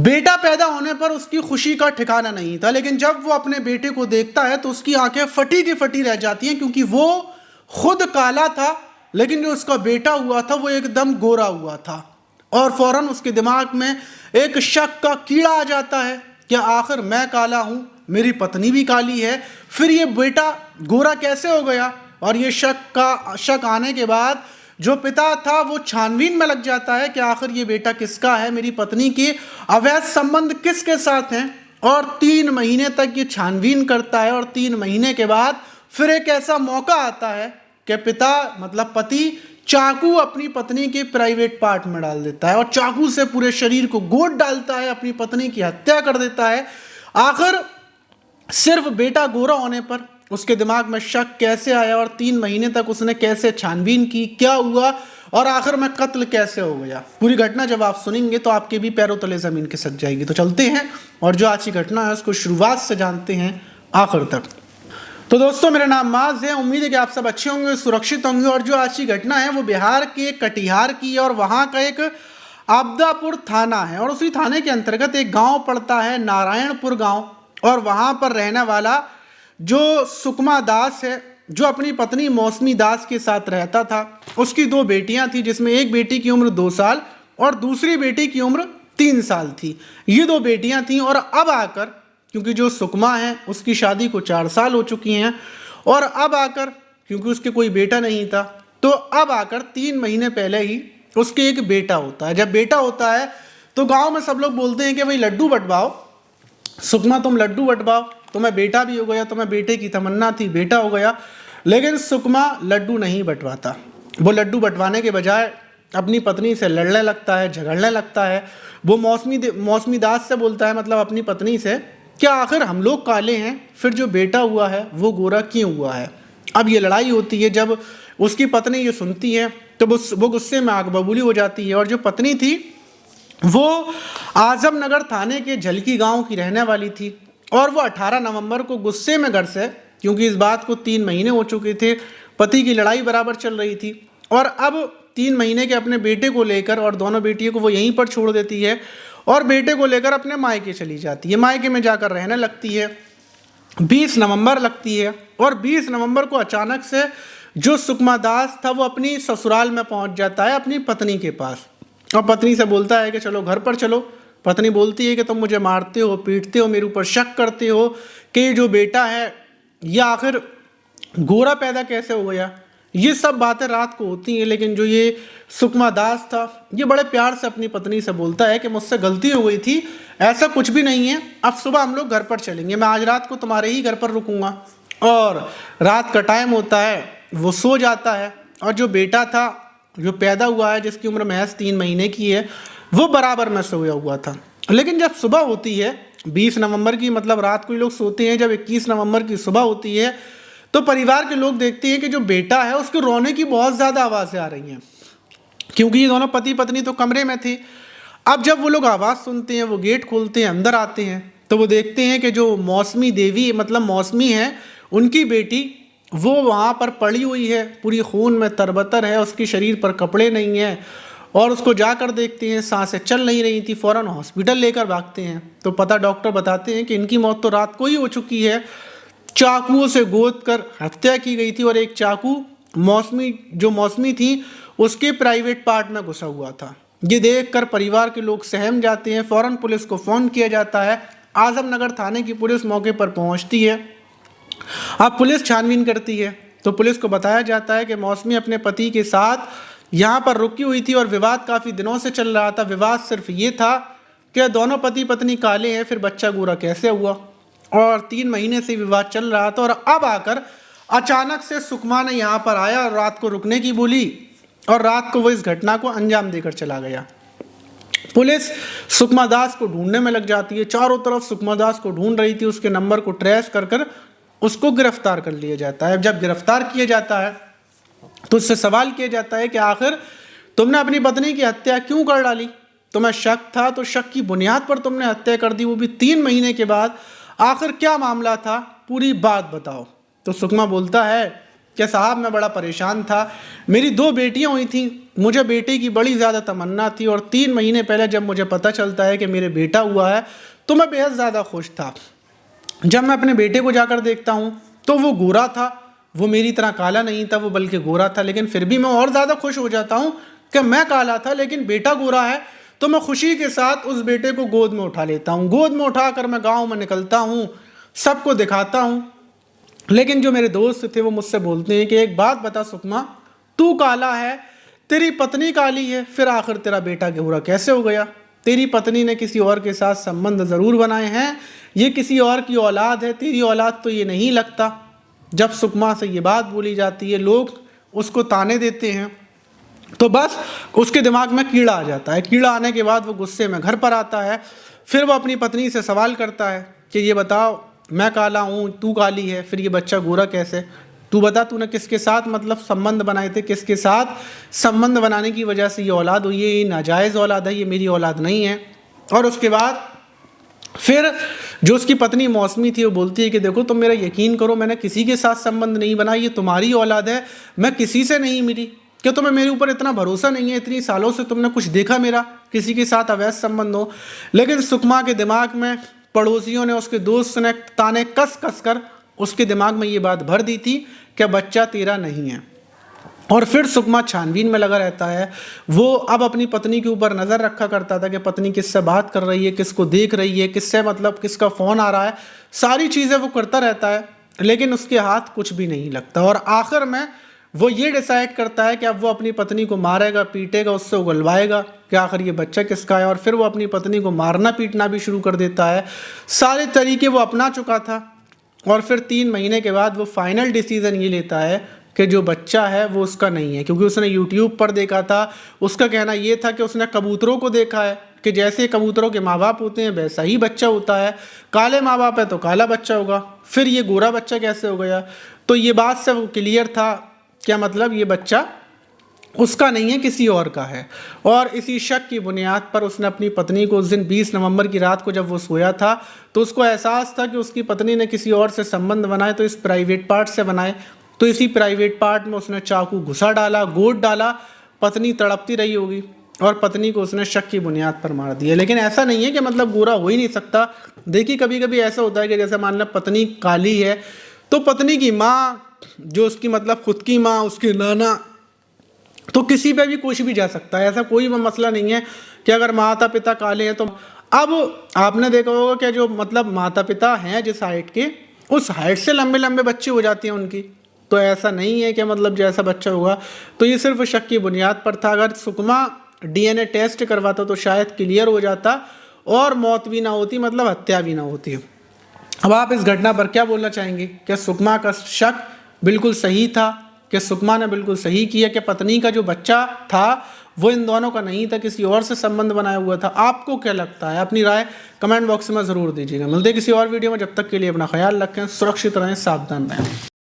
बेटा पैदा होने पर उसकी खुशी का ठिकाना नहीं था, लेकिन जब वो अपने बेटे को देखता है तो उसकी आंखें फटी की फटी रह जाती हैं, क्योंकि वो खुद काला था लेकिन जो उसका बेटा हुआ था वो एकदम गोरा हुआ था। और फौरन उसके दिमाग में एक शक का कीड़ा आ जाता है कि आखिर मैं काला हूं, मेरी पत्नी भी काली है, फिर ये बेटा गोरा कैसे हो गया। और ये शक आने के बाद जो पिता था वो छानबीन में लग जाता है कि आखिर ये बेटा किसका है, मेरी पत्नी के अवैध संबंध किसके साथ हैं। और 3 महीने तक ये छानबीन करता है और 3 महीने के बाद फिर एक ऐसा मौका आता है कि पिता मतलब पति चाकू अपनी पत्नी के प्राइवेट पार्ट में डाल देता है और चाकू से पूरे शरीर को गोद डालता है, अपनी पत्नी की हत्या कर देता है। आखिर सिर्फ बेटा गोरा होने पर उसके दिमाग में शक कैसे आया और 3 महीने तक उसने कैसे छानबीन की, क्या हुआ और आखिर में कत्ल कैसे हो गया। पूरी घटना जब आप सुनेंगे तो आपके भी पैरों तले जमीन खिसक जाएगी। तो चलते हैं और जो आज की घटना है उसको शुरुआत से जानते हैं आखिर तक। तो दोस्तों, मेरा नाम माज है, उम्मीद है कि आप सब अच्छे होंगे, सुरक्षित होंगे। और जो आज की घटना है वो बिहार के कटिहार की है और वहाँ का एक आपदापुर थाना है और उसी थाने के अंतर्गत एक गांव पड़ता है नारायणपुर गांव। और वहाँ पर रहने वाला जो सुकमा दास है, जो अपनी पत्नी मौसमी दास के साथ रहता था, उसकी 2 बेटियां थी, जिसमें एक बेटी की उम्र 2 साल और दूसरी बेटी की उम्र 3 साल थी। ये 2 बेटियां थीं और अब आकर, क्योंकि जो सुकमा है उसकी शादी को 4 साल हो चुकी हैं और अब आकर क्योंकि उसके कोई बेटा नहीं था, तो अब आकर 3 महीने पहले ही उसके एक बेटा होता है। जब बेटा होता है तो गाँव में सब लोग बोलते हैं कि भाई लड्डू बंटवाओ, सुकमा तुम लड्डू बंटवाओ, तुम्हें बेटा भी हो गया, तुम्हें बेटे की तमन्ना थी, बेटा हो गया। लेकिन सुकमा लड्डू नहीं बंटवाता। वो लड्डू बंटवाने के बजाय अपनी पत्नी से लड़ने लगता है, झगड़ने लगता है। वो मौसमी दास से बोलता है, मतलब अपनी पत्नी से, क्या आखिर हम लोग काले हैं, फिर जो बेटा हुआ है वो गोरा क्यों हुआ है। अब ये लड़ाई होती है। जब उसकी पत्नी ये सुनती है तो वो गुस्से में आग बबूली हो जाती है। और जो पत्नी थी वो आजमनगर थाने के झलकी गांव की रहने वाली थी और वो 18 नवंबर को गुस्से में घर से, क्योंकि इस बात को 3 महीने हो चुके थे, पति की लड़ाई बराबर चल रही थी और अब 3 महीने के अपने बेटे को लेकर, और दोनों बेटियों को वो यहीं पर छोड़ देती है और बेटे को लेकर अपने मायके चली जाती है। मायके में जाकर रहने लगती है। 20 नवंबर लगती है और 20 नवंबर को अचानक से जो सुकमा दास था वो अपनी ससुराल में पहुंच जाता है अपनी पत्नी के पास और पत्नी से बोलता है कि चलो घर पर चलो। पत्नी बोलती है कि तुम मुझे मारते हो, पीटते हो, मेरे ऊपर शक करते हो कि ये जो बेटा है ये आखिर गोरा पैदा कैसे हो गया। ये सब बातें रात को होती हैं, लेकिन जो ये सुकमा दास था ये बड़े प्यार से अपनी पत्नी से बोलता है कि मुझसे गलती हो गई थी, ऐसा कुछ भी नहीं है, अब सुबह हम लोग घर पर चलेंगे, मैं आज रात को तुम्हारे ही घर पर रुकूंगा। और रात का टाइम होता है, वो सो जाता है और जो बेटा था जो पैदा हुआ है, जिसकी उम्र महज 3 महीने की है, वो बराबर में सोया हुआ था। लेकिन जब सुबह होती है 20 नवंबर की, मतलब रात को ही लोग सोते हैं, जब 21 नवंबर की सुबह होती है तो परिवार के लोग देखते हैं कि जो बेटा है उसके रोने की बहुत ज़्यादा आवाज़ें आ रही हैं, क्योंकि ये दोनों पति पत्नी तो कमरे में थे। अब जब वो लोग आवाज़ सुनते हैं, वो गेट खोलते हैं, अंदर आते हैं तो वो देखते हैं कि जो मौसमी देवी, मतलब मौसमी है, उनकी बेटी, वो वहाँ पर पड़ी हुई है, पूरी खून में तरबतर है, उसके शरीर पर कपड़े नहीं हैं और उसको जाकर देखते हैं सांसें चल नहीं रही थी। फ़ौरन हॉस्पिटल लेकर भागते हैं तो डॉक्टर बताते हैं कि इनकी मौत तो रात को ही हो चुकी है, चाकुओं से गोद कर हत्या की गई थी और एक चाकू मौसमी थी उसके प्राइवेट पार्ट में घुसा हुआ था। ये देखकर परिवार के लोग सहम जाते हैं। फ़ौरन पुलिस को फ़ोन किया जाता है। आजमनगर थाने की पुलिस मौके पर पहुंचती है। अब पुलिस छानबीन करती है तो पुलिस को बताया जाता है कि मौसमी अपने पति के साथ यहाँ पर रुकी हुई थी और विवाद काफ़ी दिनों से चल रहा था। विवाद सिर्फ ये था कि दोनों पति पत्नी काले हैं, फिर बच्चा गोरा कैसे हुआ, और 3 महीने से विवाद चल रहा था। और अब आकर अचानक से सुकमा ने यहाँ पर आया और रात को रुकने की बोली और रात को वो इस घटना को अंजाम देकर चला गया। पुलिस सुकमा दास को ढूंढने में लग जाती है, चारों तरफ सुकमा दास को ढूंढ रही थी। उसके नंबर को ट्रेस कर उसको गिरफ्तार कर लिया जाता है। जब गिरफ्तार किया जाता है तो उससे सवाल किया जाता है कि आखिर तुमने अपनी पत्नी की हत्या क्यों कर डाली, तुम्हें शक था तो शक की बुनियाद पर तुमने हत्या कर दी, वो भी 3 महीने के बाद, आखिर क्या मामला था, पूरी बात बताओ। तो सुकमा बोलता है कि साहब मैं बड़ा परेशान था, मेरी 2 बेटियां हुई थी, मुझे बेटे की बड़ी ज़्यादा तमन्ना थी और 3 महीने पहले जब मुझे पता चलता है कि मेरे बेटा हुआ है तो मैं बेहद ज़्यादा खुश था। जब मैं अपने बेटे को जाकर देखता हूँ तो वो गोरा था, वो मेरी तरह काला नहीं था, वो बल्कि गोरा था, लेकिन फिर भी मैं और ज़्यादा खुश हो जाता हूँ कि मैं काला था लेकिन बेटा गोरा है। तो मैं खुशी के साथ उस बेटे को गोद में उठा लेता हूँ, गोद में उठाकर मैं गाँव में निकलता हूँ, सबको दिखाता हूँ। लेकिन जो मेरे दोस्त थे वो मुझसे बोलते हैं कि एक बात बता सुकमा, तू काला है, तेरी पत्नी काली है, फिर आखिर तेरा बेटा गोरा कैसे हो गया? तेरी पत्नी ने किसी और के साथ संबंध ज़रूर बनाए हैं, ये किसी और की औलाद है, तेरी औलाद तो ये नहीं लगता। जब सुकमा से ये बात बोली जाती है, लोग उसको ताने देते हैं, तो बस उसके दिमाग में कीड़ा आ जाता है। कीड़ा आने के बाद वो गुस्से में घर पर आता है, फिर वो अपनी पत्नी से सवाल करता है कि ये बताओ, मैं काला हूँ, तू काली है, फिर ये बच्चा गोरा कैसे? तू बता, तूने किसके साथ मतलब संबंध बनाए थे, किसके साथ संबंध बनाने की वजह से ये औलाद हुई है? ये नाजायज़ औलाद है, ये मेरी औलाद नहीं है। और उसके बाद फिर जो उसकी पत्नी मौसमी थी वो बोलती है कि देखो तुम मेरा यकीन करो, मैंने किसी के साथ संबंध नहीं बनाया, ये तुम्हारी औलाद है, मैं किसी से नहीं मिली। क्या तुम्हें मेरे ऊपर इतना भरोसा नहीं है? इतनी सालों से तुमने कुछ देखा मेरा किसी के साथ अवैध संबंध हो? लेकिन सुकमा के दिमाग में पड़ोसियों ने, उसके दोस्त ने ताने कस कस कर उसके दिमाग में ये बात भर दी थी कि बच्चा तेरा नहीं है। और फिर सुकमा छानबीन में लगा रहता है। वो अब अपनी पत्नी के ऊपर नज़र रखा करता था कि पत्नी किससे बात कर रही है, किसको देख रही है, किससे मतलब किसका फ़ोन आ रहा है, सारी चीज़ें वो करता रहता है, लेकिन उसके हाथ कुछ भी नहीं लगता। और आखिर में वो ये डिसाइड करता है कि अब वो अपनी पत्नी को मारेगा, पीटेगा, उससे उगलवाएगा कि आखिर ये बच्चा किसका है। और फिर वो अपनी पत्नी को मारना पीटना भी शुरू कर देता है। सारे तरीके वो अपना चुका था। और फिर 3 महीने के बाद वो फाइनल डिसीज़न ये लेता है कि जो बच्चा है वो उसका नहीं है, क्योंकि उसने यूट्यूब पर देखा था। उसका कहना ये था कि उसने कबूतरों को देखा है कि जैसे कबूतरों के माँ बाप होते हैं वैसा ही बच्चा होता है, काले माँ बाप है तो काला बच्चा होगा, फिर ये गोरा बच्चा कैसे हो गया? तो ये बात से वो क्लियर था, क्या मतलब ये बच्चा उसका नहीं है, किसी और का है। और इसी शक की बुनियाद पर उसने अपनी पत्नी को उस दिन 20 नवंबर की रात को जब वो सोया था तो उसको एहसास था कि उसकी पत्नी ने किसी और से संबंध बनाए, तो इस प्राइवेट पार्ट से बनाए। तो इसी प्राइवेट पार्ट में उसने चाकू घुसा डाला, गोद डाला, पत्नी तड़पती रही होगी और पत्नी को उसने शक की बुनियाद पर मार दिया। लेकिन ऐसा नहीं है कि मतलब गोरा हो ही नहीं सकता। देखिए कभी कभी ऐसा होता है कि जैसे मान लो पत्नी काली है तो पत्नी की माँ, जो उसकी मतलब खुद की माँ, उसके नाना, तो किसी पे भी कुछ भी जा सकता है। ऐसा कोई मसला नहीं है कि अगर माता पिता काले हैं तो। अब आपने देखा होगा कि जो मतलब माता पिता हैं जिस हाइट के, उस हाइट से लंबे लंबे बच्चे हो जाते हैं उनकी। तो ऐसा नहीं है कि मतलब जैसा बच्चा होगा। तो ये सिर्फ शक की बुनियाद पर था। अगर सुकमा DNA टेस्ट करवाता तो शायद क्लियर हो जाता और मौत भी ना होती, मतलब हत्या भी ना होती। अब आप इस घटना पर क्या बोलना चाहेंगे? क्या सुकमा का शक बिल्कुल सही था? कि सुकमा ने बिल्कुल सही किया कि पत्नी का जो बच्चा था वो इन दोनों का नहीं था, किसी और से संबंध बनाया हुआ था? आपको क्या लगता है? अपनी राय कमेंट बॉक्स में ज़रूर दीजिएगा। मिलते किसी और वीडियो में, जब तक के लिए अपना ख्याल रखें, सुरक्षित रहें, सावधान रहें।